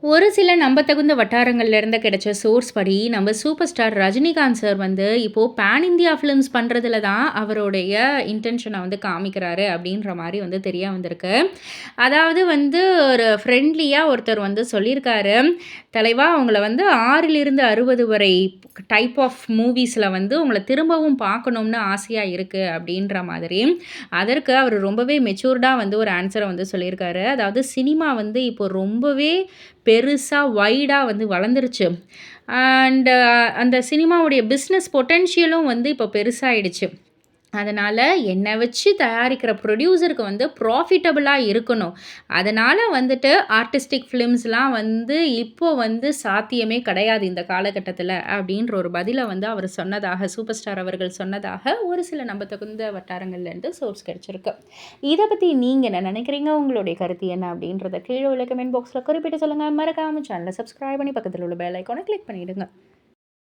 ஒரு சில நம்பத்தகுந்த வட்டாரங்கள்லேருந்து கிடைச்ச சோர்ஸ் படி, நம்ம சூப்பர் ஸ்டார் ரஜினிகாந்த் சார் வந்து இப்போ பேன் இந்தியா ஃபிலிம்ஸ் பண்றதுல தான் அவருடைய இன்டென்ஷன வந்து காமிக்கிறாரு அப்படின்ற மாரி வந்து தெரிய வந்திருக்கு. அதாவது வந்து ஒரு ஃப்ரெண்ட்லியா ஒருத்தர் வந்து சொல்லியிருக்காரு, "தலைவா உங்கள வந்து 6லிருந்து 60 வரை டைப் ஆஃப் மூவிஸ்ல வந்து உங்கள திரும்பவும் பார்க்கணும்னு ஆசையா இருக்கு." அப்படின்ற மாதிரி. அதற்கு அவர் ரொம்பவே மெச்சூர்டா வந்து ஒரு ஆன்ஸர வந்து சொல்லியிருக்காரு. அதாவது சினிமா வந்து இப்போ ரொம்பவே பெருசா, வைடா வந்து வளர்ந்துருச்சு. அண்ட் அந்த சினிமாவுடைய பிசினஸ் பொட்டன்ஷியலும் வந்து இப்போ பெருசாயிடுச்சு. அதனால என்ன வச்சு தயாரிக்கிற ப்ரொடியூசருக்கு வந்து ப்ராஃபிட்டபிளா இருக்கணும். அதனால வந்துட்டு ஆர்டிஸ்டிக் ஃபிலிம்ஸ்லாம் வந்து இப்போ வந்து சாத்தியமே கிடையாது இந்த காலகட்டத்தில. அப்படின்ற ஒரு பதில வந்து அவர் சொன்னதாக, சூப்பர் ஸ்டார் அவர்கள் சொன்னதாக ஒரு சில நம்பத்தகுந்த வட்டாரங்கள்லேருந்து சோர்ஸ் கிடைச்சிருக்கு. இத பத்தி நீங்க என்ன நினைக்கிறீங்க? உங்களுடைய கருத்து என்ன? அப்படின்றத கீழ உள்ள கமெண்ட் பாக்ஸ்ல குறிப்பிட்டு சொல்லுங்க. மறக்காம சேனல சப்ஸ்கிரைப் பண்ணி பக்கத்துல உள்ள பெல் ஐகான கிளிக் பண்ணிடுங்க.